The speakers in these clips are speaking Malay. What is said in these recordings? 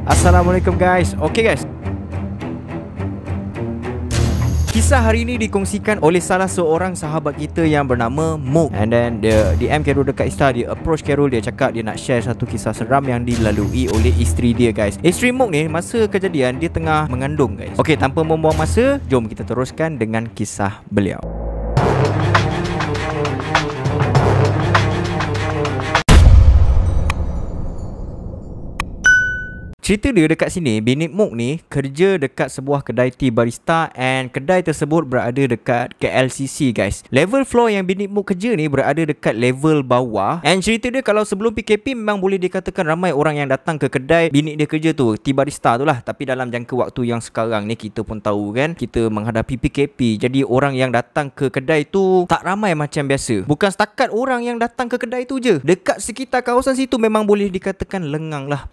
Assalamualaikum guys. Okay guys, kisah hari ini dikongsikan oleh salah seorang sahabat kita yang bernama Mook. And then dia DM Carol dekat Insta. Dia approach Carol. Dia cakap dia nak share satu kisah seram yang dilalui oleh isteri dia guys. Isteri Mook ni masa kejadian dia tengah mengandung guys. Okay, tanpa membuang masa, jom kita teruskan dengan kisah beliau. Cerita dia dekat sini, bini Mook ni kerja dekat sebuah kedai tea barista and kedai tersebut berada dekat KLCC guys. Level floor yang bini Mook kerja ni berada dekat level bawah. And cerita dia kalau sebelum PKP memang boleh dikatakan ramai orang yang datang ke kedai bini dia kerja tu, tea barista tu lah. Tapi dalam jangka waktu yang sekarang ni kita pun tahu kan, kita menghadapi PKP. Jadi orang yang datang ke kedai tu tak ramai macam biasa. Bukan setakat orang yang datang ke kedai tu je, dekat sekitar kawasan situ memang boleh dikatakan lengang lah.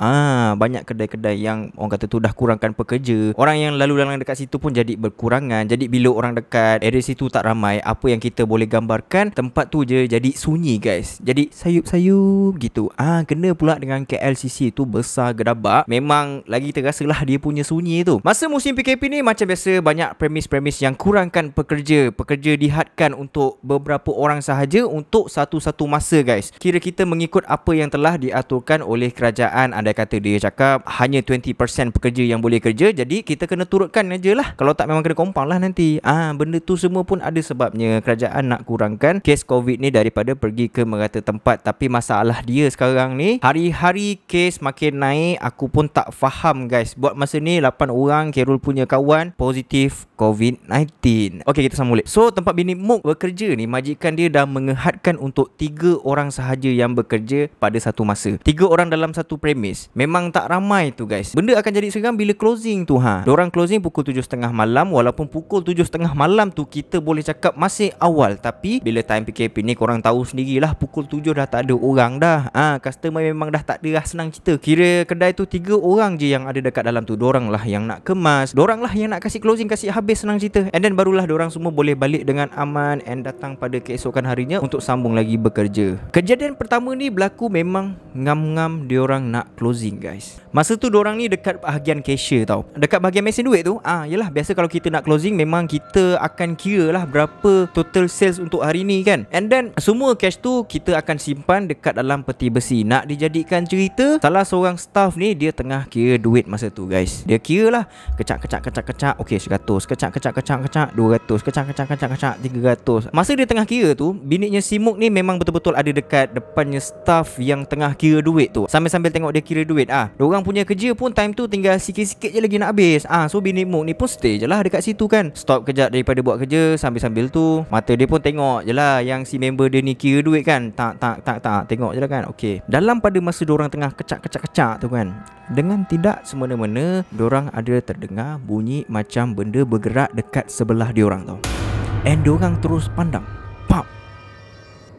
Banyak kedai yang orang kata tu dah kurangkan pekerja. Orang yang lalu lalang dekat situ pun jadi berkurangan. Jadi bila orang dekat area situ tak ramai, apa yang kita boleh gambarkan, tempat tu je jadi sunyi guys. Jadi sayup-sayup gitu. Kena pula dengan KLCC tu besar gedabak. Memang lagi terasa lah dia punya sunyi tu. Masa musim PKP ni macam biasa, banyak premis-premis yang kurangkan pekerja. Pekerja dihadkan untuk beberapa orang sahaja untuk satu-satu masa guys. Kira kita mengikut apa yang telah diaturkan oleh kerajaan. Andai kata dia cakap hanya 20% pekerja yang boleh kerja, jadi kita kena turutkan aja lah. Kalau tak memang kena compound lah nanti. Benda tu semua pun ada sebabnya. Kerajaan nak kurangkan kes COVID ni daripada pergi ke merata tempat. Tapi masalah dia sekarang ni, hari-hari kes makin naik. Aku pun tak faham guys. Buat masa ni 8 orang Carol punya kawan positif COVID-19. Okay, kita sambung balik. So tempat bini Mook bekerja ni, majikan dia dah mengehadkan untuk 3 orang sahaja yang bekerja pada satu masa. 3 orang dalam satu premis. Memang tak ramai tu guys. Benda akan jadi seram bila closing tu. Diorang closing pukul 7.30 malam. Walaupun pukul 7.30 malam tu kita boleh cakap masih awal, tapi bila time PKP ni korang tahu sendirilah, pukul 7 dah tak ada orang dah. Customer memang dah tak ada lah, senang cerita. Kira kedai tu 3 orang je yang ada dekat dalam tu. Diorang lah yang nak kemas, diorang lah yang nak kasih closing, kasih habis, senang cerita. And then barulah diorang semua boleh balik dengan aman and datang pada keesokan harinya untuk sambung lagi bekerja. Kejadian pertama ni berlaku memang ngam-ngam diorang nak closing guys. Masa tu diorang ni dekat bahagian cashier tau, dekat bahagian mesin duit tu. Yelah, biasa kalau kita nak closing memang kita akan kira lah berapa total sales untuk hari ni kan. And then semua cash tu kita akan simpan dekat dalam peti besi. Nak dijadikan cerita, salah seorang staff ni dia tengah kira duit masa tu guys. Dia kira lah, kecak. Okay, 100, kecak 200, kecak 300. Masa dia tengah kira tu, biniknya si Mook ni memang betul-betul ada dekat depannya staff yang tengah kira duit tu. Sambil-sambil tengok dia kira duit. Diorang punya kerja pun time tu tinggal sikit-sikit je lagi nak habis. So bini Mook ni pun stay je lah dekat situ kan. Stop kejap daripada buat kerja, sambil-sambil tu mata dia pun tengok je lah yang si member dia ni kira duit kan. Tak tengok je lah kan. Okay, dalam pada masa diorang tengah kecak tu kan, dengan tidak semena-mena diorang ada terdengar bunyi macam benda bergerak dekat sebelah diorang tau. And diorang terus pandang, pap.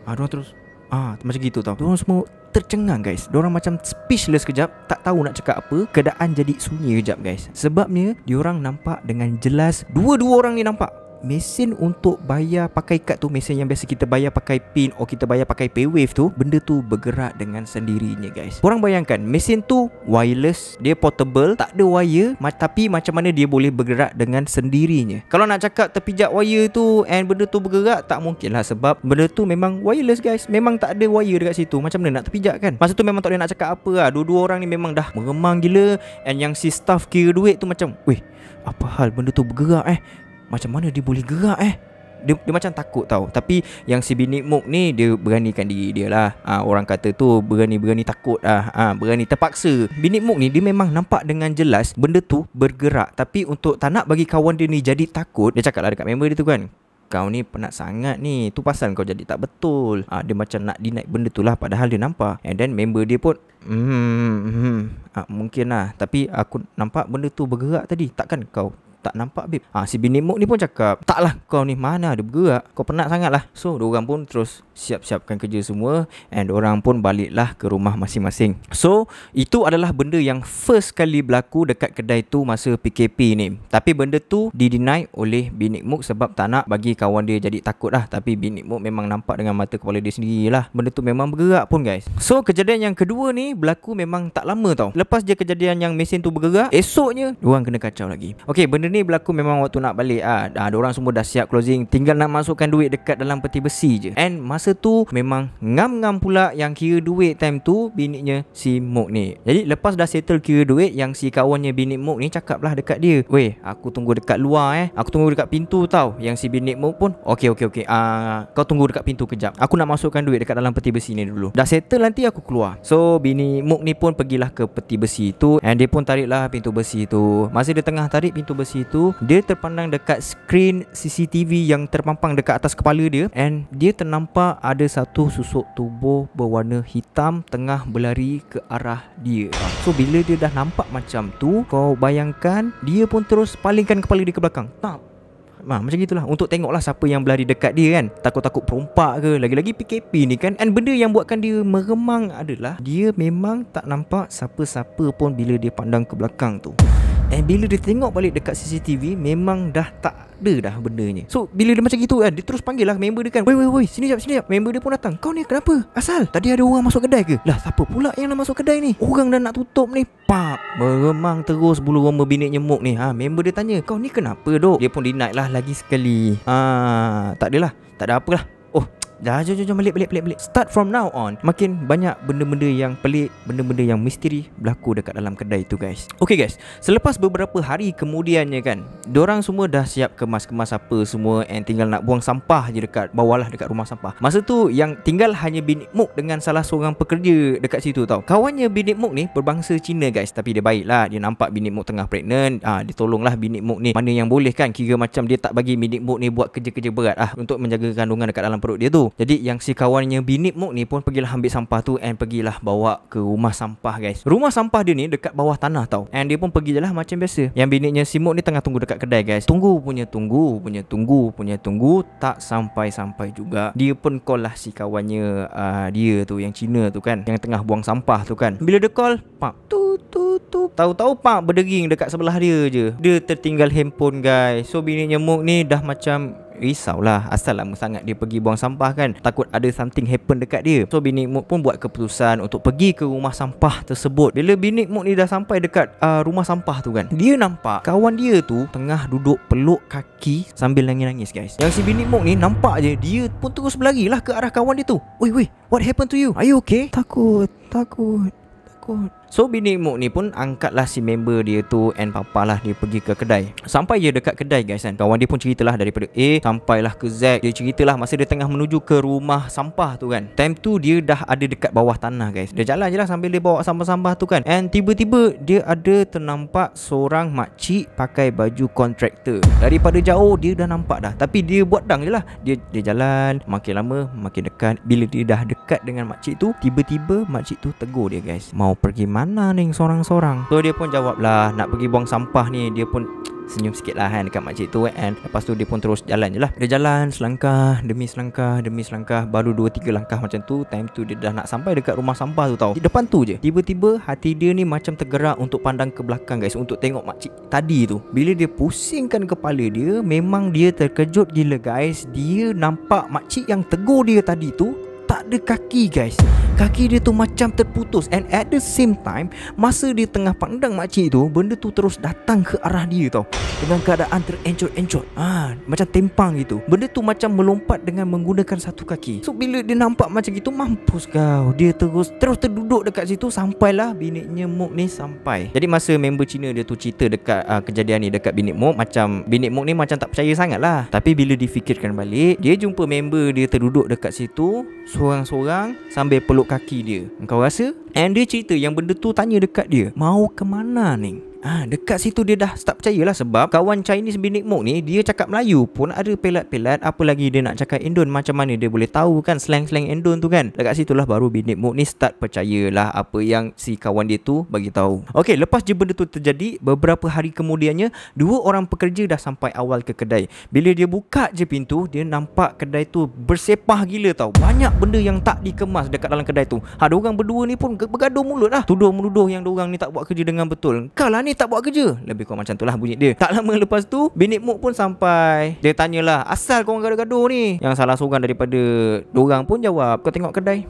Diorang terus macam gitu tau. Diorang semua tercengang guys. Diorang macam speechless kejap, tak tahu nak cakap apa. Keadaan jadi sunyi kejap guys. Sebabnya diorang nampak dengan jelas, dua-dua orang ni nampak mesin untuk bayar pakai kad tu, mesin yang biasa kita bayar pakai PIN atau kita bayar pakai PayWave tu, benda tu bergerak dengan sendirinya guys. Korang bayangkan, mesin tu wireless, dia portable, tak ada wire, tapi macam mana dia boleh bergerak dengan sendirinya. Kalau nak cakap terpijak wire tu and benda tu bergerak, tak mungkin lah, sebab benda tu memang wireless guys. Memang tak ada wire dekat situ. Macam mana nak terpijak kan? Masa tu memang tak boleh nak cakap apa lah. Dua-dua orang ni memang dah meremang gila. And yang si staff kira duit tu macam, weh, apa hal benda tu bergerak macam mana dia boleh gerak dia macam takut tau. Tapi yang si bini Mook ni, dia beranikan diri dia lah. Orang kata tu berani takut berani terpaksa. Bini Mook ni dia memang nampak dengan jelas benda tu bergerak. Tapi untuk tak nak bagi kawan dia ni jadi takut, dia cakap lah dekat member dia tu kan, kau ni penat sangat ni, tu pasal kau jadi tak betul. Dia macam nak deny benda tu lah, padahal dia nampak. And then member dia pun mungkin lah, tapi aku nampak benda tu bergerak tadi. Takkan kau tak nampak babe. Si bini Mok ni pun cakap, taklah kau ni mana ada bergerak, kau penat sangat lah. So diorang pun terus siap-siapkan kerja semua, and diorang pun baliklah ke rumah masing-masing. So itu adalah benda yang first kali berlaku dekat kedai tu masa PKP ni. Tapi benda tu dideny oleh bini Mok sebab tak nak bagi kawan dia jadi takut lah. Tapi bini Mok memang nampak dengan mata kepala dia sendiri lah, benda tu memang bergerak pun guys. So kejadian yang kedua ni berlaku memang tak lama tau. Lepas je kejadian yang mesin tu bergerak, esoknya diorang kena kacau lagi. Okay, benda ni berlaku memang waktu nak balik diorang semua dah siap closing, tinggal nak masukkan duit dekat dalam peti besi je. And masa tu memang ngam-ngam pula yang kira duit time tu bininya si Mok ni. Jadi lepas dah settle kira duit, yang si kawannya bini Mok ni cakap lah dekat dia, weh, aku tunggu dekat luar aku tunggu dekat pintu tau. Yang si bini Mok pun okay. Kau tunggu dekat pintu kejap, aku nak masukkan duit dekat dalam peti besi ni dulu, dah settle nanti aku keluar. So bini Mok ni pun pergilah ke peti besi tu, and dia pun tariklah pintu besi tu. Masa dia tengah tarik pintu besi tu, dia terpandang dekat skrin CCTV yang terpampang dekat atas kepala dia, and dia ternampak ada satu susuk tubuh berwarna hitam tengah berlari ke arah dia. So bila dia dah nampak macam tu, kau bayangkan dia pun terus palingkan kepala dia ke belakang. Macam gitulah, untuk tengoklah siapa yang berlari dekat dia kan. Takut-takut perompak ke, lagi-lagi PKP ni kan. And benda yang buatkan dia meremang adalah dia memang tak nampak siapa-siapa pun bila dia pandang ke belakang tu. And bila dia tengok balik dekat CCTV, memang dah tak ada dah bendanya. So bila dia macam gitu kan, dia terus panggil lah member dia kan, Woi, sini jap. Member dia pun datang. Kau ni kenapa? Asal tadi ada orang masuk kedai ke? Lah siapa pula yang nak masuk kedai ni? Orang dah nak tutup ni. Meremang terus bulu roma biniknya Mok ni. Member dia tanya, kau ni kenapa dok? Dia pun deny lah lagi sekali. Tak adalah, tak ada apalah. Jom balik. Start from now on, makin banyak benda-benda yang pelik, benda-benda yang misteri berlaku dekat dalam kedai tu guys. Okay guys, selepas beberapa hari kemudiannya kan, diorang semua dah siap kemas-kemas apa semua, and tinggal nak buang sampah je dekat bawah lah, dekat rumah sampah. Masa tu yang tinggal hanya bini Mok dengan salah seorang pekerja dekat situ tau. Kawannya bini Mok ni berbangsa Cina guys, tapi dia baik lah. Dia nampak bini Mok tengah pregnant, dia tolonglah bini Mok ni mana yang boleh kan. Kira macam dia tak bagi bini Mok ni buat kerja-kerja berat untuk menjaga kandungan dekat dalam perut dia tu. Jadi yang si kawannya bini Mok ni pun pergilah ambil sampah tu, and pergilah bawa ke rumah sampah guys. Rumah sampah dia ni dekat bawah tanah tau. And dia pun pergi je lah macam biasa. Yang bininya si Mok ni tengah tunggu dekat kedai guys. Tunggu, tak sampai-sampai juga. Dia pun call lah si kawannya dia tu, yang Cina tu kan, yang tengah buang sampah tu kan. Bila dia call, tahu-tahu berdering dekat sebelah dia je. Dia tertinggal handphone guys. So bininya Mok ni dah macam risaulah, asal lama sangat dia pergi buang sampah kan, takut ada something happen dekat dia. So bini Mok pun buat keputusan untuk pergi ke rumah sampah tersebut. Bila bini Mok ni dah sampai dekat rumah sampah tu kan, dia nampak kawan dia tu tengah duduk peluk kaki sambil nangis-nangis guys. Yang si bini Mok ni nampak je, dia pun terus berlari lah ke arah kawan dia tu. Woi, what happened to you? Are you okay? Takut. So bini Mok ni pun angkatlah si member dia tu, and papa lah dia pergi ke kedai. Sampai je dekat kedai guys kan, kawan dia pun ceritalah daripada A sampailah ke Z. Dia ceritalah masa dia tengah menuju ke rumah sampah tu kan, time tu dia dah ada dekat bawah tanah guys. Dia jalan je lah sambil dia bawa sampah-sampah tu kan, and tiba-tiba dia ada ternampak seorang makcik pakai baju kontraktor. Daripada jauh dia dah nampak dah, tapi dia buat dang je lah. Dia jalan, makin lama makin dekat. Bila dia dah dekat dengan makcik tu, tiba-tiba makcik tu tegur dia guys, mau pergi mana ni sorang-sorang? So dia pun jawab lah nak pergi buang sampah ni. Dia pun senyum sikit lah kan dekat makcik tu, and lepas tu dia pun terus jalan je lah. Dia jalan selangkah demi selangkah, baru 2-3 langkah macam tu, time tu dia dah nak sampai dekat rumah sampah tu tau. Di depan tu je, tiba-tiba hati dia ni macam tergerak untuk pandang ke belakang guys, untuk tengok makcik tadi tu. Bila dia pusingkan kepala dia, memang dia terkejut gila guys. Dia nampak makcik yang tegur dia tadi tu tak ada kaki guys. Kaki dia tu macam terputus, and at the same time, masa dia tengah pandang makcik tu, benda tu terus datang ke arah dia tau, dengan keadaan terencot-encot, macam tempang gitu. Benda tu macam melompat dengan menggunakan satu kaki. So bila dia nampak macam gitu, mampus kau, dia terus terduduk dekat situ sampailah biniknya Mok ni sampai. Jadi masa member Cina dia tu cerita dekat kejadian ni dekat binik Mok, macam binik Mok ni macam tak percaya sangat lah. Tapi bila difikirkan balik, dia jumpa member dia terduduk dekat situ sorang-sorang sambil peluk kaki dia. Engkau rasa? And dia cerita yang benda tu tanya dekat dia, mau ke mana ni? Dekat situ dia dah start percayalah, sebab kawan Chinese binik Mok ni dia cakap Melayu pun ada pelat-pelat, apa lagi dia nak cakap Indon, macam mana dia boleh tahu kan slang-slang Indon tu kan. Dekat situlah baru binik Mok ni start percayalah apa yang si kawan dia tu bagi tahu. Okey, lepas je benda tu terjadi, beberapa hari kemudiannya dua orang pekerja dah sampai awal ke kedai. Bila dia buka je pintu, dia nampak kedai tu bersepah gila tau. Banyak benda yang tak dikemas dekat dalam kedai tu. Diorang berdua ni pun bergaduh mulut lah, tuduh menuduh yang diorang ni tak buat kerja dengan betul. Kau lah ni tak buat kerja. Lebih kurang macam tu lah bunyi dia. Tak lama lepas tu binik Mok pun sampai. Dia tanyalah, asal korang gaduh-gaduh ni? Yang salah seorang daripada diorang pun jawab, kau tengok kedai,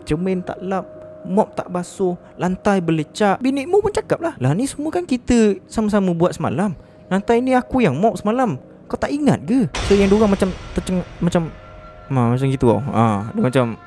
cermin tak lap, mop tak basuh, lantai berlecak. Binik Mok pun cakap lah ni semua kan kita sama-sama buat semalam. Lantai ni aku yang mop semalam, kau tak ingat ke? So yang diorang macam macam gitu tau. Dia macam.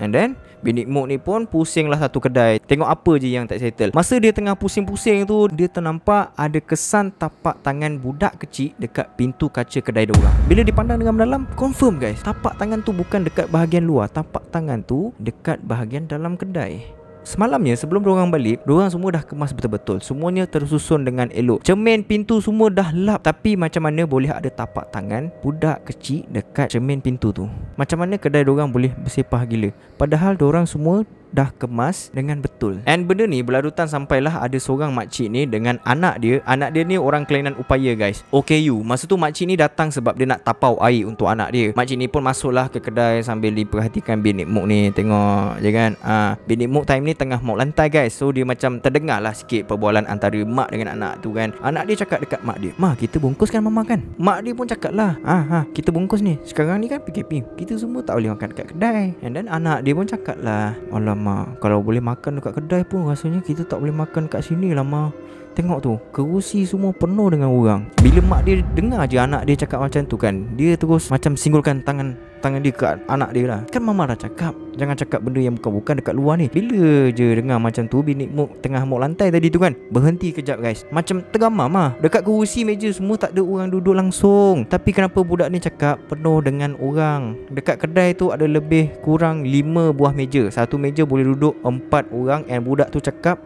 And then binik Mok ni pun pusing lah satu kedai, tengok apa je yang tak settle. Masa dia tengah pusing-pusing tu, dia ternampak ada kesan tapak tangan budak kecil dekat pintu kaca kedai diorang. Bila dipandang dengan mendalam, confirm guys, tapak tangan tu bukan dekat bahagian luar, tapak tangan tu dekat bahagian dalam kedai. Semalamnya sebelum diorang balik, diorang semua dah kemas betul-betul, semuanya tersusun dengan elok, cermin pintu semua dah lap. Tapi macam mana boleh ada tapak tangan budak kecil dekat cermin pintu tu? Macam mana kedai diorang boleh bersepah gila, padahal diorang semua dah kemas dengan betul. And benda ni berlarutan sampailah ada seorang makcik ni dengan anak dia. Anak dia ni orang kelainan upaya guys, OKU. Masa tu makcik ni datang sebab dia nak tapau air untuk anak dia. Makcik ni pun masuklah ke kedai sambil diperhatikan binik Mok ni. Tengok je kan, binik Mok time ni tengah mop lantai guys. So dia macam terdengar lah sikit perbualan antara mak dengan anak tu kan. Anak dia cakap dekat mak dia, "Ma, kita bungkuskan mama kan?" Mak dia pun cakap lah, kita bungkus ni. Sekarang ni kan PKP, kita semua tak boleh makan dekat kedai." And then anak dia pun cakap lah, "Alamak, kalau boleh makan dekat kedai pun rasanya kita tak boleh makan kat sini lah Ma. Tengok tu, kerusi semua penuh dengan orang." Bila mak dia dengar je anak dia cakap macam tu kan, dia terus macam singgulkan tangan dia ke anak dia lah. Kan mama dah cakap jangan cakap benda yang bukan-bukan dekat luar ni. Bila je dengar macam tu, binik Mok tengah mop lantai tadi tu kan, berhenti kejap guys. Macam tergamam lah. Dekat kerusi meja semua tak ada orang duduk langsung, tapi kenapa budak ni cakap penuh dengan orang? Dekat kedai tu ada lebih kurang 5 buah meja. Satu meja boleh duduk 4 orang, and budak tu cakap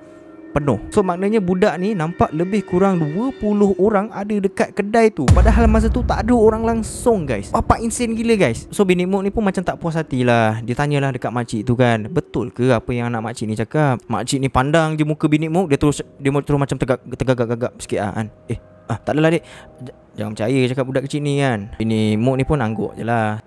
penuh. So maknanya budak ni nampak lebih kurang 20 orang ada dekat kedai tu, padahal masa tu tak ada orang langsung guys. Apa insane gila guys. So binik Mok ni pun macam tak puas hati lah. Dia tanyalah dekat makcik tu kan, betul ke apa yang anak makcik ni cakap? Makcik ni pandang je muka binik Mok, dia terus macam tegak-gagap sikit kan. Tak adalah dek, jangan percaya cakap budak kecil ni kan. Binik Mok ni pun angguk je lah.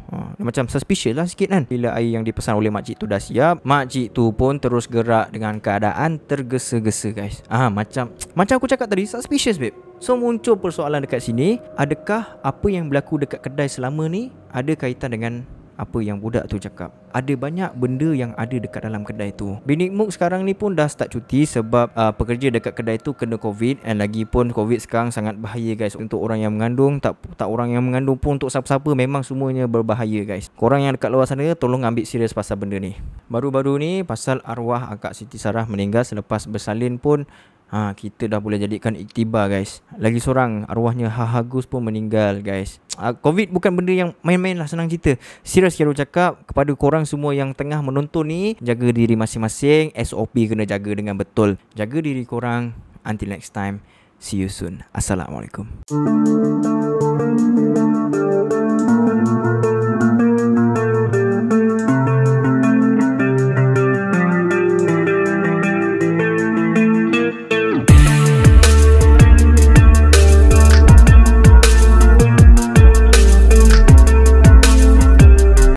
Dia macam suspicious lah sikit kan. Bila air yang dipesan oleh makcik tu dah siap, makcik tu pun terus gerak dengan keadaan tergesa-gesa guys. Macam aku cakap tadi, suspicious babe. So muncul persoalan dekat sini, adakah apa yang berlaku dekat kedai selama ni ada kaitan dengan apa yang budak tu cakap? Ada banyak benda yang ada dekat dalam kedai tu. Binik Mok sekarang ni pun dah start cuti sebab pekerja dekat kedai tu kena COVID. And lagi pun COVID sekarang sangat bahaya guys, untuk orang yang mengandung, tak orang yang mengandung pun, untuk siapa-siapa memang semuanya berbahaya guys. Korang yang dekat luar sana tolong ambil serius pasal benda ni. Baru-baru ni pasal arwah Akak Siti Sarah meninggal selepas bersalin pun, kita dah boleh jadikan iktibar guys. Lagi seorang arwahnya Agus pun meninggal guys. COVID bukan benda yang main-main lah, senang cerita. Serius Khairul cakap kepada korang semua yang tengah menonton ni, jaga diri masing-masing. SOP kena jaga dengan betul. Jaga diri korang. Until next time, see you soon. Assalamualaikum.